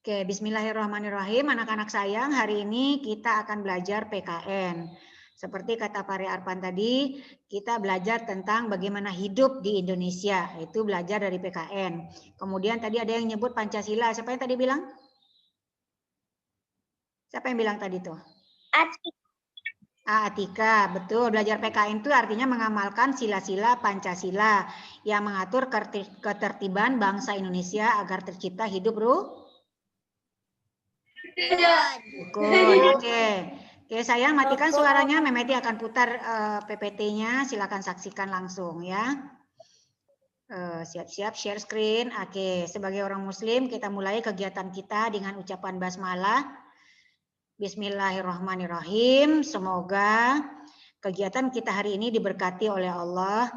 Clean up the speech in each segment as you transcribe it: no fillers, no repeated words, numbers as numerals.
Oke, bismillahirrahmanirrahim. Anak-anak sayang, hari ini kita akan belajar PKN. Seperti kata Pak Arpan tadi, kita belajar tentang bagaimana hidup di Indonesia. Itu belajar dari PKN. Kemudian tadi ada yang nyebut Pancasila. Siapa yang tadi bilang? Siapa yang bilang tadi tuh? Atika, betul. Belajar PKN itu artinya mengamalkan sila-sila Pancasila yang mengatur ketertiban bangsa Indonesia agar tercipta hidup Oke. Oke, sayang matikan suaranya. Memeti akan putar PPT-nya. Silakan saksikan langsung ya. Siap-siap share screen. Oke, sebagai orang muslim kita mulai kegiatan kita dengan ucapan basmalah. Bismillahirrahmanirrahim. Semoga kegiatan kita hari ini diberkati oleh Allah.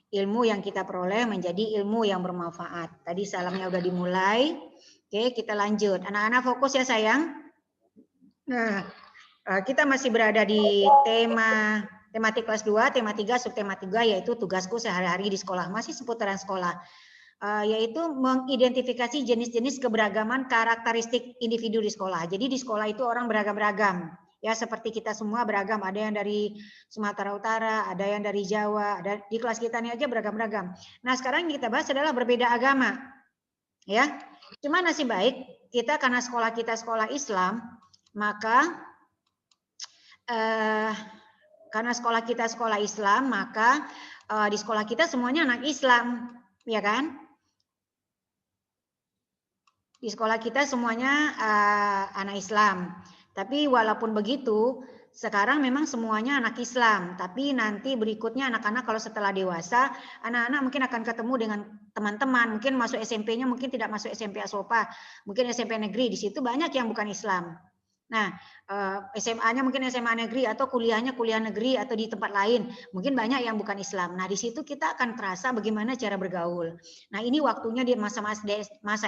Ilmu yang kita peroleh menjadi ilmu yang bermanfaat. Tadi salamnya udah dimulai. Oke, kita lanjut. Anak-anak fokus ya sayang. Nah, kita masih berada di tematik kelas 2, tema 3, subtema 3, yaitu tugasku sehari-hari di sekolah. Masih seputaran sekolah. Yaitu mengidentifikasi jenis-jenis keberagaman karakteristik individu di sekolah. Jadi di sekolah itu orang beragam-ragam. Ya, seperti kita semua beragam. Ada yang dari Sumatera Utara, ada yang dari Jawa, ada di kelas kita ini aja beragam-ragam. Nah, sekarang yang kita bahas adalah berbeda agama. Ya. Cuma nasib baik kita karena sekolah kita sekolah Islam, maka karena sekolah kita sekolah Islam, maka di sekolah kita semuanya anak Islam, ya kan? Di sekolah kita semuanya anak Islam. Tapi walaupun begitu, sekarang memang semuanya anak Islam. Tapi nanti berikutnya anak-anak kalau setelah dewasa, anak-anak mungkin akan ketemu dengan teman-teman. Mungkin masuk SMP-nya, mungkin tidak masuk SMP Asopa. Mungkin SMP negeri, di situ banyak yang bukan Islam. Nah, SMA-nya mungkin SMA negeri atau kuliahnya kuliah negeri atau di tempat lain. Mungkin banyak yang bukan Islam. Nah, di situ kita akan terasa bagaimana cara bergaul. Nah, ini waktunya di masa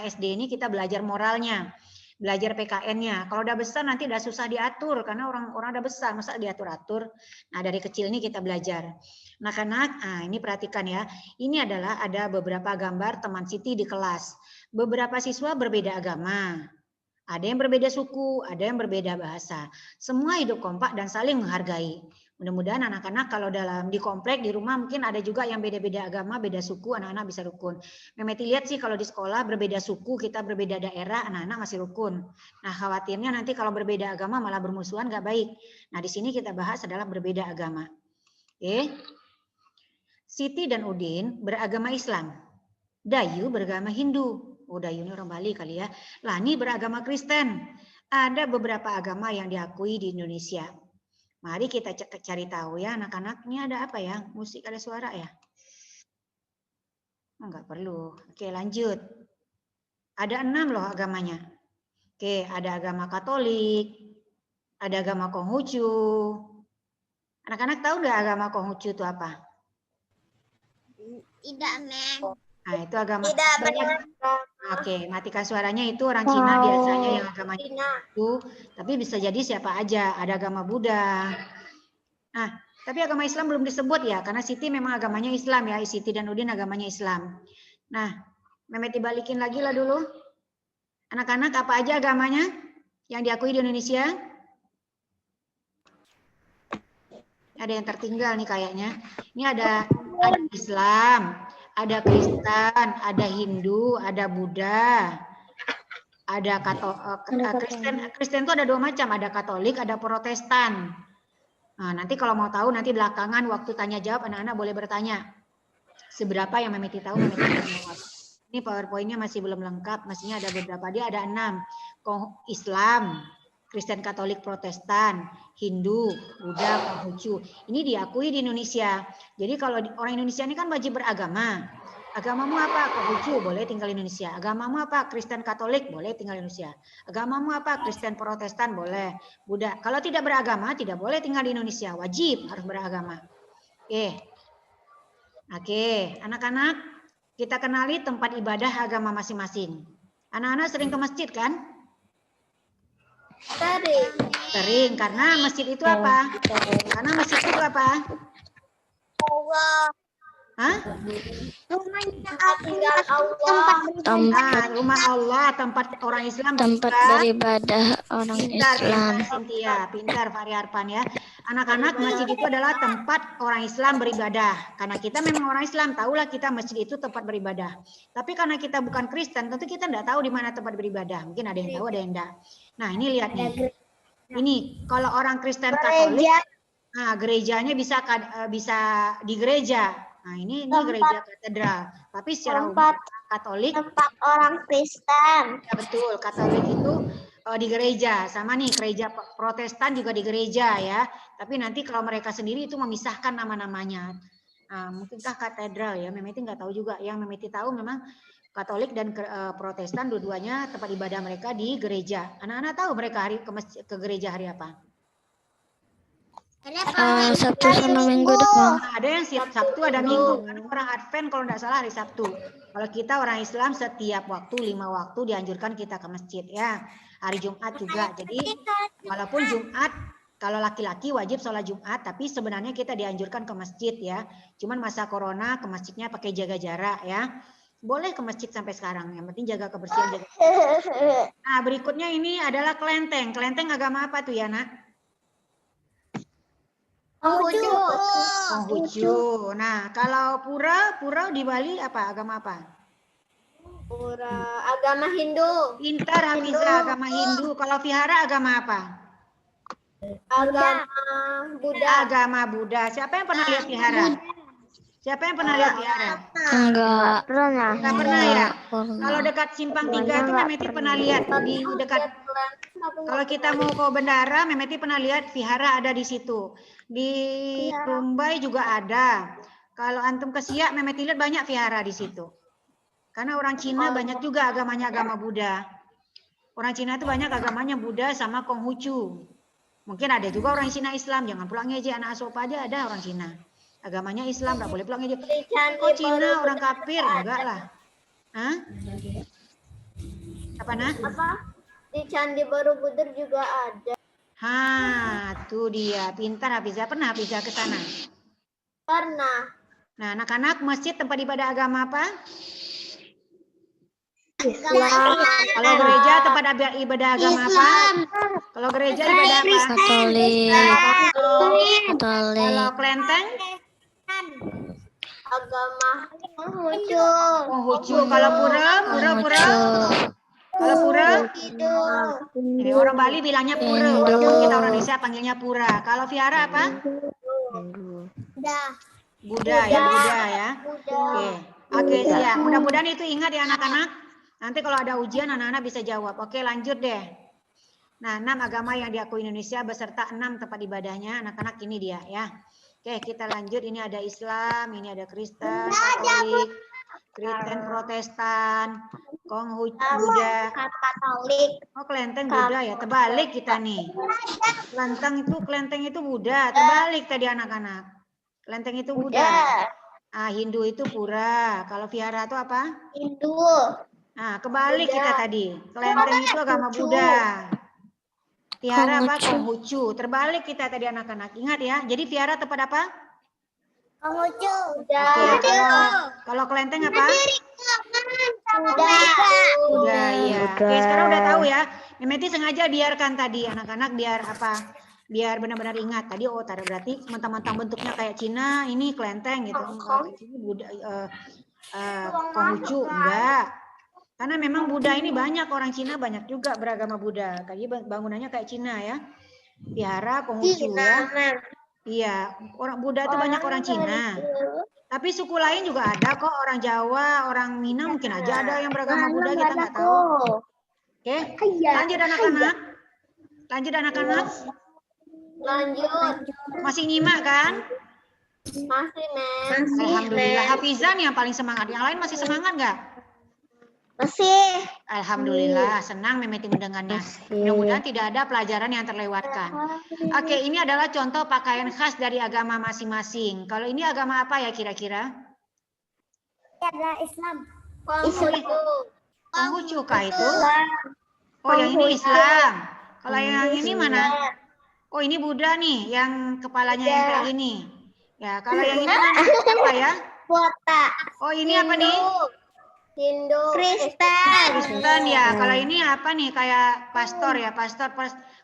SD ini kita belajar moralnya, belajar PKN-nya. Kalau udah besar nanti udah susah diatur karena orang udah besar, masa diatur-atur. Nah, dari kecil ini kita belajar. Anak-anak, ini perhatikan ya. Ini adalah ada beberapa gambar teman Siti di kelas. Beberapa siswa berbeda agama. Ada yang berbeda suku, ada yang berbeda bahasa. Semua hidup kompak dan saling menghargai. Mudah-mudahan anak-anak kalau dalam di komplek, di rumah mungkin ada juga yang beda-beda agama, beda suku, anak-anak bisa rukun. Memeti lihat sih kalau di sekolah berbeda suku, kita berbeda daerah, anak-anak masih rukun. Nah, khawatirnya nanti kalau berbeda agama malah bermusuhan, nggak baik. Nah, di sini kita bahas adalah berbeda agama. Oke. Siti dan Udin beragama Islam. Dayu beragama Hindu. Oh, Dayu ini orang Bali kali ya. Lani beragama Kristen. Ada beberapa agama yang diakui di Indonesia. Mari kita cari tahu ya anak-anak. Ini ada apa ya? Musik ada suara ya? Enggak perlu. Oke, lanjut. Ada 6 loh agamanya. Oke, ada agama Katolik. Ada agama Konghucu. Anak-anak tahu nggak agama Konghucu itu apa? Tidak, Mem. Nah, itu agama. Tidak, Oke, matikan suaranya. Itu orang Cina biasanya yang agama itu, tapi bisa jadi siapa aja. Ada agama Buddha. Nah, tapi agama Islam belum disebut ya, karena Siti memang agamanya Islam ya. Siti dan Udin agamanya Islam. Nah, Memeti balikin lagi lah dulu. Anak-anak apa aja agamanya yang diakui di Indonesia? Ada yang tertinggal nih kayaknya. Ini ada Islam, ada Kristen, ada Hindu, ada Buddha, ada Kristen itu ada 2 macam, ada Katolik, ada Protestan. Nah, nanti kalau mau tahu nanti belakangan waktu tanya jawab anak-anak boleh bertanya. Seberapa yang Memeti tahu, Memeti jawab. Ini PowerPoint-nya masih belum lengkap, mestinya ada beberapa. Dia ada 6. Islam, Kristen, Katolik, Protestan, Hindu, Buddha, Konghucu. Ini diakui di Indonesia. Jadi kalau orang Indonesia ini kan wajib beragama. Agamamu apa? Konghucu, boleh tinggal di Indonesia. Agamamu apa? Kristen, Katolik, boleh tinggal di Indonesia. Agamamu apa? Kristen, Protestan, boleh. Buddha. Kalau tidak beragama, tidak boleh tinggal di Indonesia. Wajib harus beragama. Oke, anak-anak, kita kenali tempat ibadah agama masing-masing. Anak-anak sering ke masjid kan? Sering, karena masjid itu apa? Karena masjid itu apa? Allah. Hah? Tempat tinggal Allah. Rumah Allah, tempat orang Islam Tempat beribadah orang Pintar, Islam. pintar Cynthia, pintar Fahri Arfan ya. Anak-anak, masjid itu adalah tempat orang Islam beribadah. Karena kita memang orang Islam, tahulah kita masjid itu tempat beribadah. Tapi karena kita bukan Kristen, tentu kita tidak tahu di mana tempat beribadah. Mungkin ada yang tahu, ada yang tidak. Nah, ini lihat nih. Ini kalau orang Kristen Katolik, nah gerejanya bisa di gereja. Nah, ini gereja katedral. Tapi secara umum Katolik, Tempat orang Kristen. ya betul, Katolik itu di gereja, sama nih gereja Protestan juga di gereja ya. Tapi nanti kalau mereka sendiri itu memisahkan nama-namanya. Nah, mungkinkah katedral ya? Memeti nggak tahu juga. Yang Memeti tahu memang Katolik dan Protestan dua-duanya tempat ibadah mereka di gereja. Anak-anak tahu mereka ke gereja hari apa? Sabtu sama Minggu doang. Nah, ada yang Sabtu, ada Minggu. Karena orang Advent kalau tidak salah hari Sabtu. Kalau kita orang Islam setiap waktu 5 waktu dianjurkan kita ke masjid ya. Hari Jumat juga. Jadi walaupun Jumat kalau laki-laki wajib sholat Jumat, tapi sebenarnya kita dianjurkan ke masjid ya. Cuman masa corona ke masjidnya pakai jaga jarak ya. Boleh ke masjid sampai sekarang. Yang penting jaga kebersihan. Nah, berikutnya ini adalah kelenteng. Kelenteng agama apa tuh ya, Nak? Konghucu. Nah, kalau pura di Bali apa? Agama apa? Pura agama Hindu. Pintar Hafizah, agama Hindu. Kalau vihara agama apa? Agama Buddha. Agama Buddha. Siapa yang pernah lihat vihara? Siapa yang pernah lihat vihara? Enggak. Enggak pernah ya? Kalau dekat Simpang 3 itu Memeti pernah lihat di dekat. Kalau kita mau ke Bendara, Memeti pernah lihat vihara ada di situ. Di Rumbai juga ada. Kalau antum ke Siak, Memeti lihat banyak vihara di situ. Karena orang Cina banyak juga agamanya agama Buddha. Orang Cina itu banyak agamanya Buddha sama Konghucu. Mungkin ada juga orang Cina Islam. Jangan pulang aja, anak Asopa aja ada orang Cina. Agamanya Islam, nggak boleh pulang aja. Kok Cina orang kafir? Enggak lah. Hah? Apa nah? Di Candi Borobudur juga ada. Tuh dia. Pintar Hafizah. Pernah Hafizah ke sana? Pernah. Nah, anak-anak, masjid tempat ibadah agama apa? Kalau gereja tempat ibadah agama apa? Kalau gereja ibadah apa? Katolik. Kalau kelenteng? Agama Konghucu. Konghucu. Kalau pura? Kalau pura? Ini orang Bali bilangnya pura. Walaupun kita orang Indonesia panggilnya pura. Kalau vihara apa? Buddha ya. Oke, siap. Mudah-mudahan itu ingat ya anak-anak. Nanti kalau ada ujian anak-anak bisa jawab. Oke, lanjut deh. Nah, 6 agama yang diakui Indonesia beserta 6 tempat ibadahnya. Anak-anak ini dia ya. Oke, kita lanjut. Ini ada Islam, ini ada Kristen, Katolik, Kristen Protestan, Konghucu, Buddha. Katolik. Oh, kelenteng Buddha ya. Terbalik kita nih. Kelenteng itu Buddha. Terbalik tadi anak-anak. Kelenteng itu Buddha. Hindu itu pura. Kalau vihara itu apa? Hindu. Nah, kebalik kita tadi. Kelenteng itu agama Buddha. Vihara apa? Konghucu. Terbalik kita tadi anak-anak. Ingat ya. Jadi vihara tempat apa? Konghucu. Oke, kalau kelenteng apa? Buddha, iya. Oke, sekarang udah tahu ya. Memeti sengaja biarkan tadi anak-anak biar apa? Biar benar-benar ingat. Tadi berarti mentang-mentang bentuknya kayak Cina, ini kelenteng gitu. Ini Buddha, Konghucu enggak. Karena memang Buddha ini banyak, orang Cina banyak juga beragama Buddha. Tadi bangunannya kayak Cina ya. Vihara Konghucu ya. Iya, orang Buddha itu banyak orang Cina. Tapi suku lain juga ada kok, orang Jawa, orang Minang mungkin aja ada yang beragama Buddha, kita nggak tahu. Oke, lanjut anak-anak. Lanjut. Masih nyimak kan? Masih, Men. Alhamdulillah. Hafizan yang paling semangat. Yang lain masih semangat nggak? Masih. Alhamdulillah, senang Memeti mendengarnya. Mudah-mudahan tidak ada pelajaran yang terlewatkan. Oke, ini adalah contoh pakaian khas dari agama masing-masing. Kalau ini agama apa ya kira-kira? Adalah Islam. Konghucu kah itu? Oh, yang ini Islam. Kalau yang ini mana? Oh, ini Buddha nih, yang kepalanya yang kayak gini. Ya, kalau yang ini apa ya? Kuota. Oh, ini apa nih? Hindu. Kristen ya. Kalau ini apa nih? Kayak pastor ya,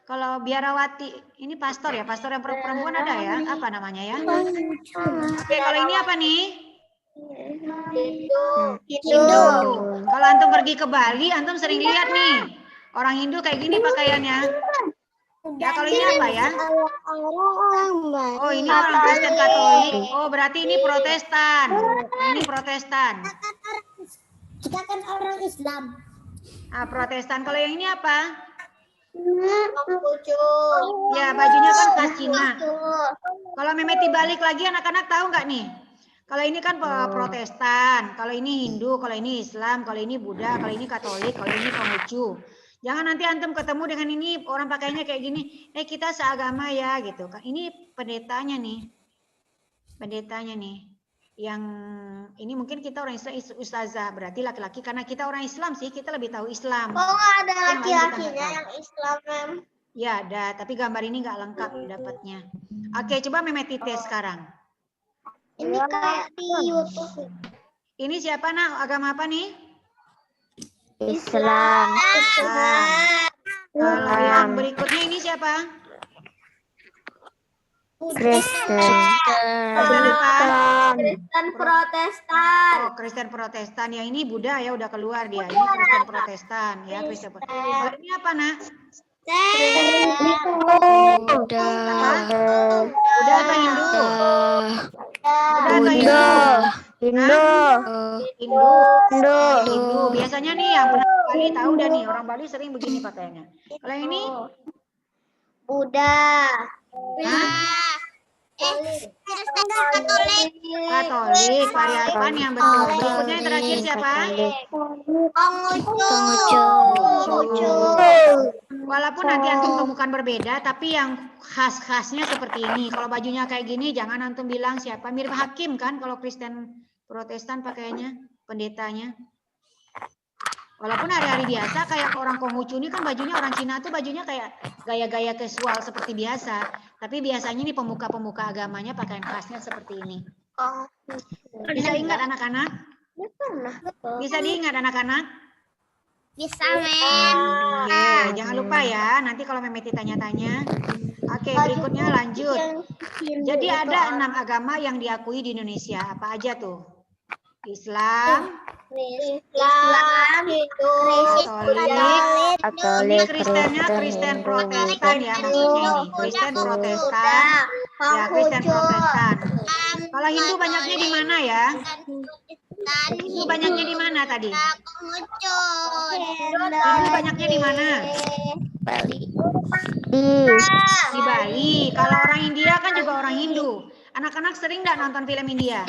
kalau biarawati ini pastor ya, pastor yang perempuan ada ya? Apa namanya ya? Oke, kalau ini apa nih? Hindu. Kalau antum pergi ke Bali, antum sering lihat nih orang Hindu kayak gini pakaiannya. Ya, kalau ini apa ya? Oh, ini orang Kristen Katolik. Oh, berarti ini Protestan. Ini Protestan. Kita kan orang Islam. Ah, Protestan. Kalau yang ini apa? Konghucu. Ya, bajunya kan khas Cina. Kalau Memeti balik lagi, anak-anak tahu nggak nih? Kalau ini kan Protestan, kalau ini Hindu, kalau ini Islam, kalau ini Buddha, kalau ini Katolik, kalau ini Konghucu. Jangan nanti antum ketemu dengan ini orang pakainya kayak gini, kita seagama ya gitu. Ini pendetanya nih. Pendetanya nih. Yang ini mungkin kita orang Islam, ustazah, berarti laki-laki karena kita orang Islam sih, kita lebih tahu Islam. Oh, nggak ada Yang lain kita laki-lakinya nggak tahu. yang Islam, Mem. Ya ada, tapi gambar ini nggak lengkap dapatnya. Oke, coba Memeti tes sekarang. Ini kayak di YouTube. Ini siapa nak? Agama apa nih? Islam. Kalau yang berikutnya ini siapa? Kristen. Kristen apa? Kristen Protestan. Oh, Kristen Protestan. Yang ini Buddha ya, udah keluar dia. Ini Kristen Protestan ya, Kristen Protestan. Kalau ini apa nak? Buddha. Buddha atau Hindu? Buddha atau Hindu? Hindu. Hindu. Hindu. Biasanya nih yang pernah ke Bali tahu dah nih, orang Bali sering begini pakaiannya. Kalau yang ini? Buddha. Kristen Katolik. Varian yang betul. Berikutnya yang terakhir siapa? Konghucu. Walaupun nanti antum temukan berbeda, tapi yang khas-khasnya seperti ini. Kalau bajunya kayak gini, jangan antum bilang siapa. Mirip hakim kan kalau Kristen Protestan pakaiannya, pendetanya. Walaupun hari-hari biasa kayak orang Konghucu ini kan bajunya orang Cina tuh bajunya kayak gaya-gaya casual seperti biasa. Tapi biasanya nih pemuka-pemuka agamanya pakaian khasnya seperti ini. Bisa ingat anak-anak? Bisa diingat anak-anak? Bisa, Mem. Oke, jangan lupa ya. Nanti kalau Memeti tanya-tanya. Oke, berikutnya lanjut. Jadi ada 6 agama yang diakui di Indonesia. Apa aja tuh? Islam, Hindu, Katolik, ini Kristennya Kristen Protestan ya maksudnya ini. Kristen Protestan, ya Kristen Protestan. Kalau Hindu banyaknya di mana ya? Hindu banyaknya di mana tadi? Hindu banyaknya di mana? Bali. Di Bali. Kalau orang India kan juga orang Hindu. Anak-anak sering nggak nonton film India?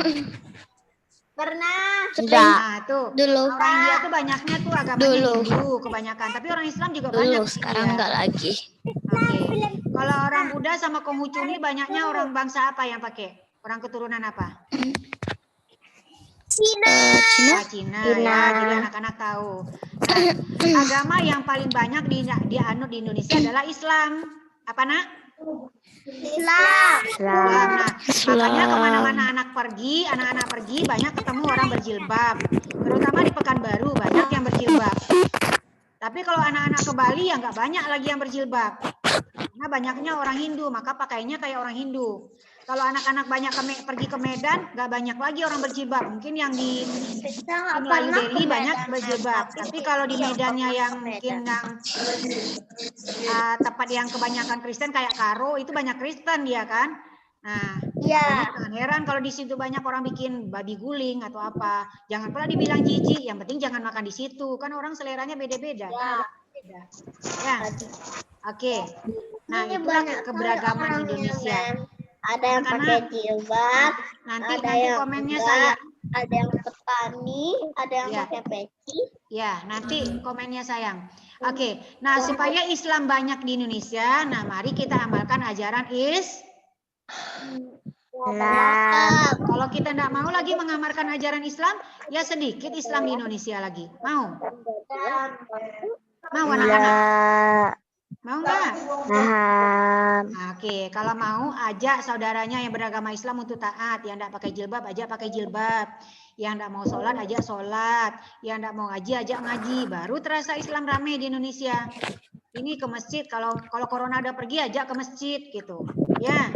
Pernah. Nah, tuh. Dulu. Orang India tuh banyaknya tuh agamanya Hindu kebanyakan. Tapi orang Islam juga banyak. Dulu, sekarang Iya. enggak lagi. Oke. Kalau orang Buddha sama Konghucu ini banyaknya orang bangsa apa yang pakai? Orang keturunan apa? Cina. Cina. Ya, jadi anak-anak tahu. Nah, agama yang paling banyak dianut di Indonesia adalah Islam. Apa nak? Islam. Nah, makanya kemana-mana anak-anak pergi banyak ketemu orang berjilbab. Terutama di Pekanbaru banyak yang berjilbab. Tapi kalau anak-anak ke Bali ya nggak banyak lagi yang berjilbab. Karena banyaknya orang Hindu, maka pakainya kayak orang Hindu. Kalau anak-anak banyak pergi ke Medan, nggak banyak lagi orang berjilbab. Mungkin yang di Melayu Delhi banyak berjilbab. Tapi kalau di Medannya yang mungkin yang tempat yang kebanyakan Kristen kayak Karo, itu banyak Kristen dia kan. Nah, jangan heran kalau di situ banyak orang bikin babi guling atau apa. Jangan pula dibilang jijik, yang penting jangan makan di situ. Kan orang seleranya beda-beda. Ya. Oke. Nah, itulah keberagaman Indonesia. Ada yang pakai jilbab, Nanti yang komennya enggak, saya. ada yang petani, ada yang pakai peci. Ya, nanti komennya sayang. Oke. Nah, supaya Islam banyak di Indonesia, nah mari kita amalkan ajaran Kalau kita tidak mau lagi mengamalkan ajaran Islam, ya sedikit Islam di Indonesia lagi. Mau? Mau anak-anak? Mau nggak? Paham. Nah, oke, kalau mau ajak saudaranya yang beragama Islam untuk taat. Yang tidak pakai jilbab, ajak pakai jilbab. Yang tidak mau sholat, ajak sholat. Yang tidak mau ngaji, ajak ngaji. Baru terasa Islam ramai di Indonesia. Ini ke masjid, kalau corona udah pergi, ajak ke masjid gitu. Ya,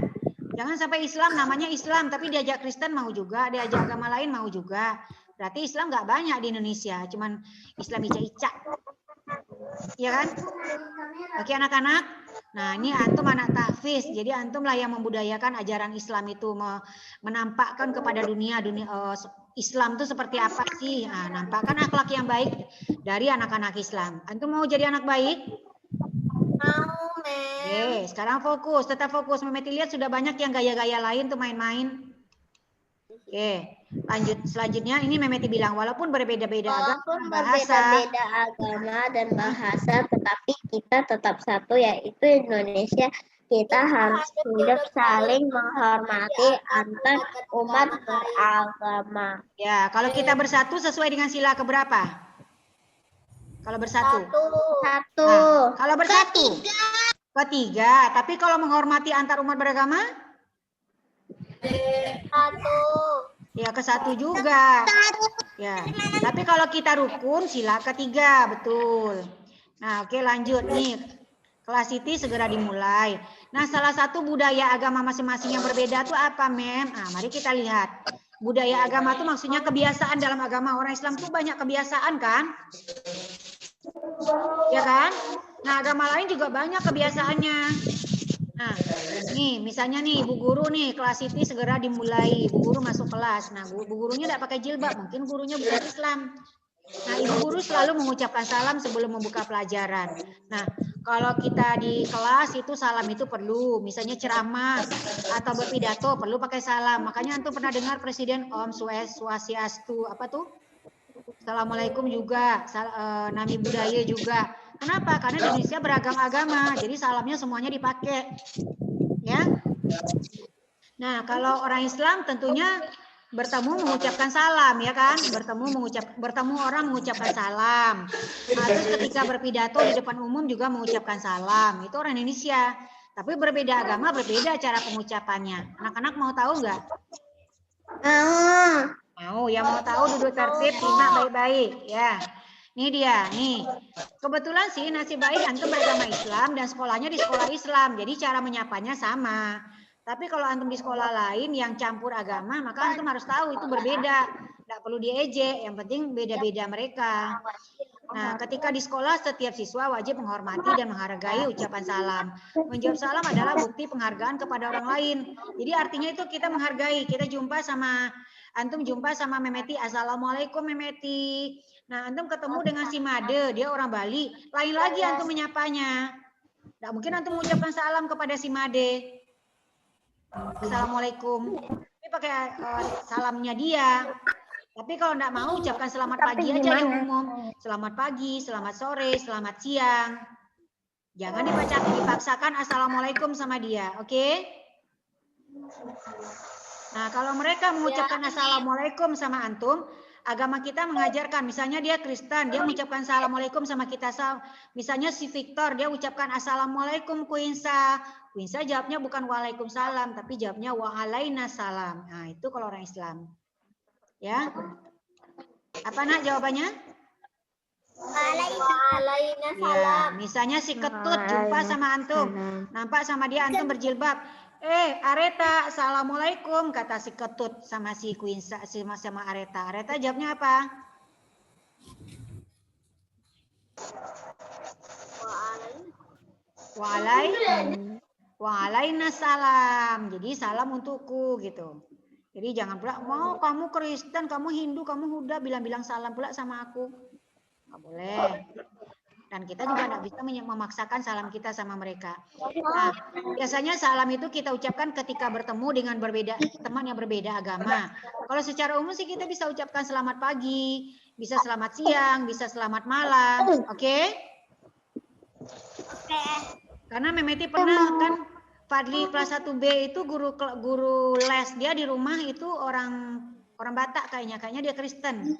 jangan sampai Islam namanya Islam, tapi diajak Kristen mau juga, diajak agama lain mau juga. Berarti Islam nggak banyak di Indonesia, cuman Islam ica-ica. Ya kan? Oke anak-anak. Nah ini antum anak tahfiz, jadi antum lah yang membudayakan ajaran Islam itu, menampakkan kepada dunia Islam itu seperti apa sih. Nah, nampakkan akhlak yang baik dari anak-anak Islam. Antum mau jadi anak baik? Mau, Mem. Sekarang fokus, tetap fokus. Memeti lihat sudah banyak yang gaya-gaya lain tuh main-main. Oke, lanjut selanjutnya ini Memeti bilang walaupun berbeda-beda Walaupun agama, bahasa, berbeda-beda agama dan bahasa, tetapi kita tetap satu, yaitu Indonesia. Kita harus hidup saling menghormati antar umat beragama. Ya, kalau kita bersatu sesuai dengan sila keberapa? Kalau bersatu. Satu. Nah, kalau bersatu. Ketiga. Tapi kalau menghormati antar umat beragama? Satu. Ya, ke satu juga. Ya. Tapi kalau kita rukun sila ketiga, betul. Nah, oke lanjut nih. Kelas IT segera dimulai. Nah, salah satu budaya agama masing-masing yang berbeda itu apa, Mem? Nah, mari kita lihat. Budaya agama itu maksudnya kebiasaan dalam agama. Orang Islam tuh banyak kebiasaan kan? Ya kan? Nah, agama lain juga banyak kebiasaannya. Nah, nih misalnya nih Bu Guru nih, kelas IT segera dimulai. Bu Guru masuk kelas. Nah, Bu Gurunya tidak pakai jilbab, mungkin gurunya bukan Islam. Nah, Ibu Guru selalu mengucapkan salam sebelum membuka pelajaran. Nah, kalau kita di kelas itu salam itu perlu, misalnya ceramah atau berpidato perlu pakai salam. Makanya antum pernah dengar Presiden Om Swastiastu apa tuh? Assalamualaikum juga, nami budaya juga. Kenapa? Karena di Indonesia beragam agama, jadi salamnya semuanya dipakai. Ya. Nah, kalau orang Islam tentunya bertemu mengucapkan salam, ya kan? Bertemu orang mengucapkan salam. Nah, terus ketika berpidato di depan umum juga mengucapkan salam. Itu orang Indonesia. Tapi berbeda agama, berbeda cara pengucapannya. Anak-anak mau tahu nggak? Mau, yang mau tahu duduk tertib, simak baik-baik. Ya, ini dia, nih. Kebetulan sih nasib baik antum beragama Islam dan sekolahnya di sekolah Islam. Jadi cara menyapanya sama. Tapi kalau antum di sekolah lain yang campur agama, maka antum harus tahu itu berbeda. Nggak perlu diejek, yang penting beda-beda mereka. Nah, ketika di sekolah setiap siswa wajib menghormati dan menghargai ucapan salam. Menjawab salam adalah bukti penghargaan kepada orang lain. Jadi artinya itu kita menghargai. Kita jumpa sama antum jumpa sama Memeti, Assalamualaikum Memeti. Nah, antum ketemu dengan si Made, dia orang Bali. Lain lagi antum menyapanya. Nggak mungkin antum mengucapkan salam kepada si Made. Assalamualaikum. Ini pakai salamnya dia. Tapi kalau enggak mau, ucapkan selamat pagi aja yang umum. Selamat pagi, selamat sore, selamat siang. Jangan dipaksakan assalamualaikum sama dia, oke? Nah, kalau mereka mengucapkan assalamualaikum sama antum, agama kita mengajarkan, misalnya dia Kristen, dia mengucapkan assalamualaikum sama kita. Misalnya si Victor, dia ucapkan assalamualaikum Kuinsa. Kuinsa jawabnya bukan waalaikumsalam, tapi jawabnya waalaikumsalam. Nah, itu kalau orang Islam. Ya, apa nak jawabannya? Waalaikumsalam. Ya, misalnya si Ketut jumpa sama antum, nampak sama dia antum berjilbab. Areta, assalamualaikum kata si Ketut sama si Kuinsa sama Areta. Areta jawabnya apa? Waalaikumsalam. Jadi salam untukku gitu. Jadi jangan pula, mau kamu Kristen, kamu Hindu, kamu Buddha, bilang-bilang salam pula sama aku. Nggak boleh. Dan kita juga nggak bisa memaksakan salam kita sama mereka. Nah, biasanya salam itu kita ucapkan ketika bertemu dengan teman yang berbeda agama. Kalau secara umum sih kita bisa ucapkan selamat pagi, bisa selamat siang, bisa selamat malam. Oke? Karena Memeti pernah kan, Fadli kelas 1B itu guru les dia di rumah itu orang Orang Batak kayaknya dia Kristen.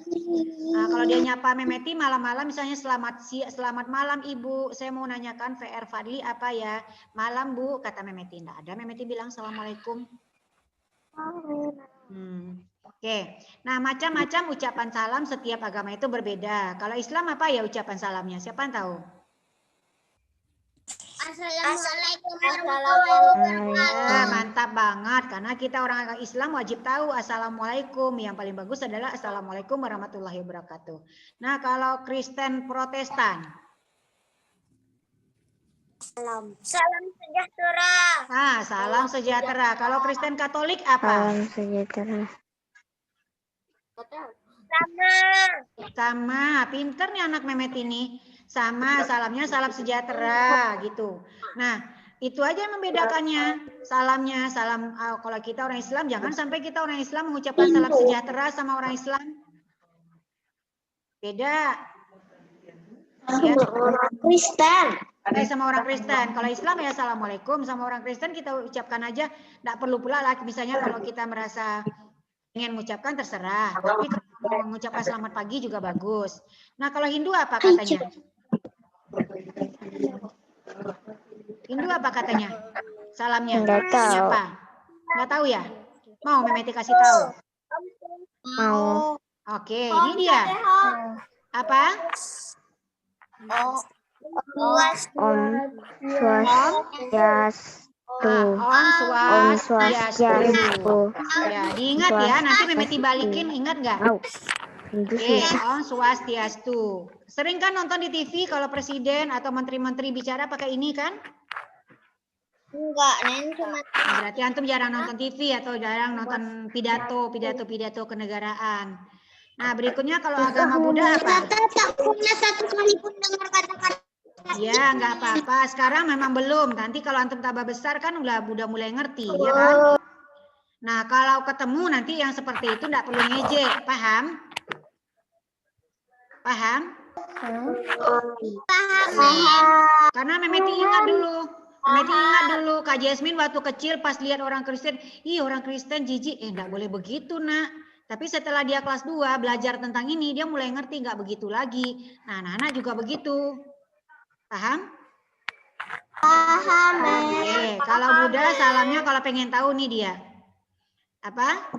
Nah, kalau dia nyapa Memeti malam-malam misalnya selamat malam Ibu, saya mau nanyakan VR Fadli apa ya? Malam Bu, kata Memeti. Enggak ada Memeti bilang Assalamualaikum. Oke. Nah, macam-macam ucapan salam setiap agama itu berbeda. Kalau Islam apa ya ucapan salamnya? Siapa yang tahu? Assalamualaikum warahmatullahi wabarakatuh. Mantap banget karena kita orang Islam wajib tahu Assalamualaikum. Yang paling bagus adalah Assalamualaikum warahmatullahi wabarakatuh. Nah, kalau Kristen Protestan, Salam sejahtera. salam sejahtera. Kalau Kristen Katolik apa? Salam sejahtera. Sama, pinter nih anak Memet ini. Sama, salamnya salam sejahtera gitu. Nah, itu aja yang membedakannya. Salamnya, kalau kita orang Islam, jangan sampai kita orang Islam mengucapkan salam sejahtera sama orang Islam. Beda. Ya. Orang Kristen. Sama orang Kristen. Kalau Islam ya Assalamualaikum. Sama orang Kristen kita ucapkan aja. Nggak perlu pula lah. Misalnya kalau kita merasa ingin mengucapkan terserah. Tapi kalau mengucapkan selamat pagi juga bagus. Nah kalau Hindu apa katanya? Hindu apa katanya? Salamnya? Nggak tahu. Apa? Nggak tahu ya? Mau Memeti kasih tahu? Mau. Oke, ini dia. Apa? Om Swastiastu. Om Swastiastu. Ya, diingat ya. Nanti Memeti balikin, ingat nggak? Oke, Om Swastiastu. Sering kan nonton di TV kalau presiden atau menteri-menteri bicara pakai ini kan? Enggak, Nen cuma Berarti antum jarang nonton TV atau jarang nonton pidato kenegaraan. Nah, berikutnya kalau agama Buddha apa? tak punya satu kali pun dengar kata-kata. Ya, nggak apa-apa. Sekarang memang belum. Nanti kalau antum tambah besar kan udah mulai ngerti, ya kan? Nah, kalau ketemu nanti yang seperti itu nggak perlu ngejek, paham? Paham? Karena Memeti ingat dulu, Kak Jasmine waktu kecil pas lihat orang Kristen, orang Kristen jijik, nggak boleh begitu nak. Tapi setelah dia kelas 2 belajar tentang ini, dia mulai ngerti nggak begitu lagi. Nah, anak-anak juga begitu. Paham? Paham. Oke, kalau Buddha salamnya kalau pengen tahu nih dia. Apa?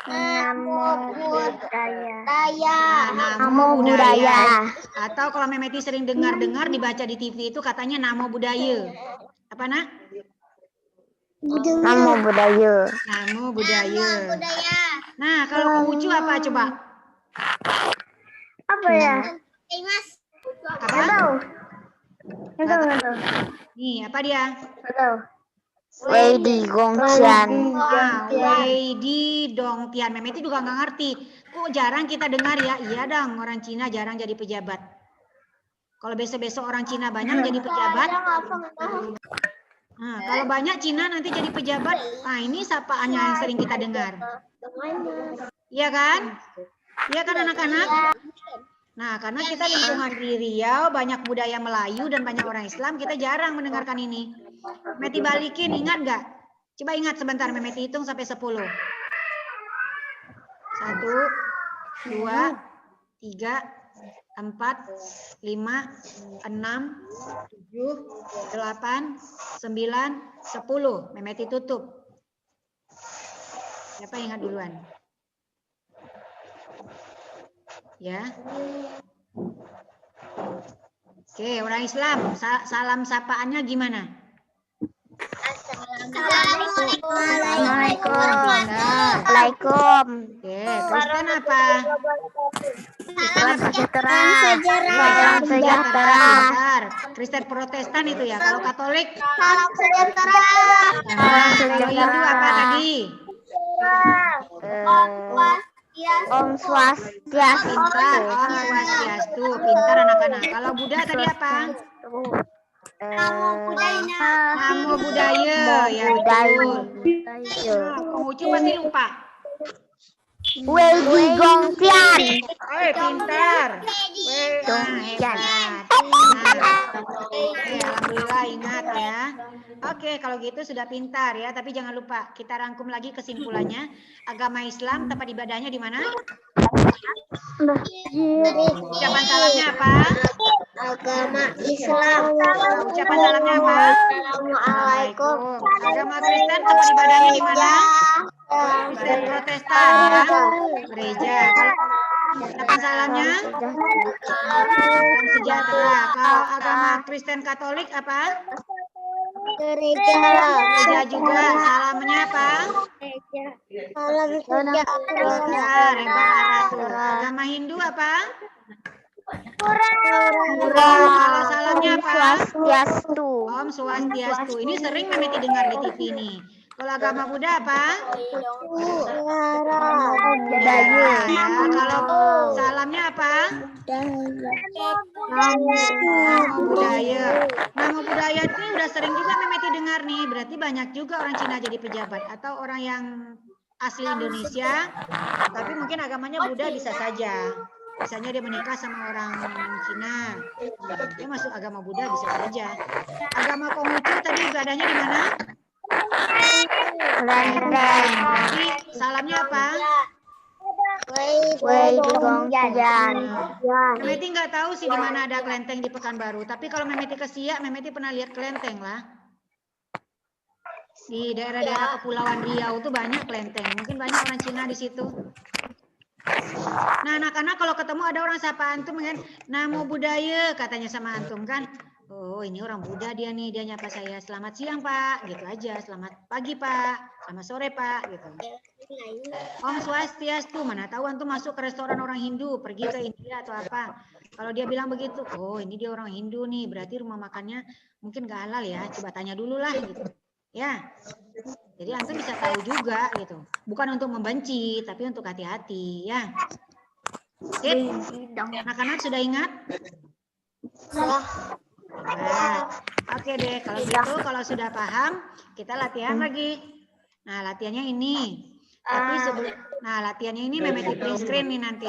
Namo Buddhaya. Namo Buddhaya. Atau kalau Memeti sering dengar dibaca di TV itu katanya Namo Buddhaya. Apa nak? Namo Buddhaya. Namo Buddhaya. Nah, kalau Konghucu apa coba? Apa ya? Mas. Apa? Nggak tahu. Nih, apa dia? Wei Di Gongxian. Wei Di Dongtian. Memeti juga nggak ngerti. Kok jarang kita dengar ya? Iya dong, orang Cina jarang jadi pejabat. Kalau besok-besok orang Cina banyak jadi pejabat. Nah, kalau banyak Cina nanti jadi pejabat. Nah, ini sapaannya yang sering kita dengar. Iya kan? Iya kan anak-anak? Nah, karena kita lingkungan di Riau, banyak budaya Melayu dan banyak orang Islam, kita jarang mendengarkan ini. Meti balikin, ingat nggak? Coba ingat sebentar, Meti hitung sampai 10. 1, 2, 3, 4, 5, 6, 7, 8, 9, 10. Meti tutup. Siapa yang ingat duluan? Ya. Oke, orang Islam, salam sapaannya gimana? Waalaikumsalam. Oke, Kristen apa? Salam sejahtera. Salam sejahtera. Kristen Protestan itu ya. Kalau Katolik? Salam sejahtera. Kalau Hindu apa tadi? Om Swastiastu. Pintar, Om Swastiastu. Pintar anak-anak. Kalau Buddha tadi apa? Namo Buddhaya. Namo Buddhaya. Ya betul. Konghucu pasti lupa. Wei Di Gongxian. Pintar. Dongxian. Alhamdulillah ingat ya. Oke. Oke, kalau gitu sudah pintar ya. Tapi jangan lupa kita rangkum lagi kesimpulannya. Agama Islam tempat ibadahnya di mana? Ucapan salamnya apa? Agama Islam. Ucapan salamnya apa? Assalamualaikum. Agama Kristen tempat ibadahnya di mana? Kristen Protestan ya. Gereja. Kalau ucapan salamnya? Salam sejahtera. Kalau agama Kristen Katolik apa? Gereja. Gereja juga. Salamnya apa? Salam sejahtera. Hebat Aratul. Agama Hindu apa? Kurang. Kalau salamnya apa? Swastiastu. Om Swastiastu. Ini sering Memeti dengar di TV nih. Kalau agama Buddha apa? Budaya. Ya. Kalau salamnya apa? Namo budaya. Namo budaya itu udah sering juga Memeti dengar nih. Berarti banyak juga orang Cina jadi pejabat atau orang yang asli Indonesia, tapi mungkin agamanya Buddha bisa saja. Misalnya dia menikah sama orang Cina, dia masuk agama Buddha bisa saja. Agama Konghucu tadi ibadahnya di mana? Kelenteng. Berarti salamnya apa? Wei di Gongkian. Memeti nggak tahu sih di mana ada kelenteng di Pekanbaru. Tapi kalau Memeti ke Siak, Memeti pernah lihat kelenteng lah. Di daerah-daerah Kepulauan Riau tuh banyak kelenteng. Mungkin banyak orang Cina di situ. Nah, anak-anak kalau ketemu ada orang sapa antum kan, namo budaya katanya sama antum kan. Oh, ini orang Buddha dia nih, dia nyapa saya. Selamat siang, Pak. Gitu aja. Selamat pagi, Pak. Selamat sore, Pak. Gitu. Om Swastiastu, mana tahu antum masuk ke restoran orang Hindu, pergi ke India atau apa. Kalau dia bilang begitu, oh ini dia orang Hindu nih, berarti rumah makannya mungkin gak halal ya. Coba tanya dulu lah gitu. Ya. Jadi antum bisa tahu juga gitu. Bukan untuk membenci, tapi untuk hati-hati ya. Sip. Anak-anak sudah ingat? Nah, oke deh. Kalau gitu, kalau sudah paham, kita latihan lagi. Nah, latihannya ini. Tapi latihannya ini Memeti print screen nih nanti.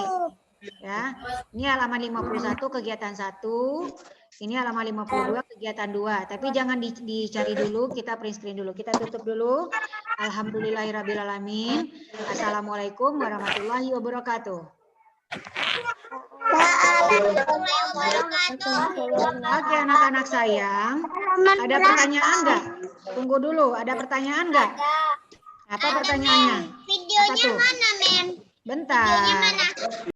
Ya. Ini halaman 51 kegiatan 1. Ini halaman 52 kegiatan 2. Tapi jangan dicari dulu, kita print screen dulu. Kita tutup dulu. Alhamdulillahirrabbilalamin. Assalamualaikum warahmatullahi wabarakatuh. Oke anak-anak sayang. Ada pertanyaan nggak? Tunggu dulu, ada pertanyaan nggak? Apa pertanyaannya? Videonya mana, Men? Bentar.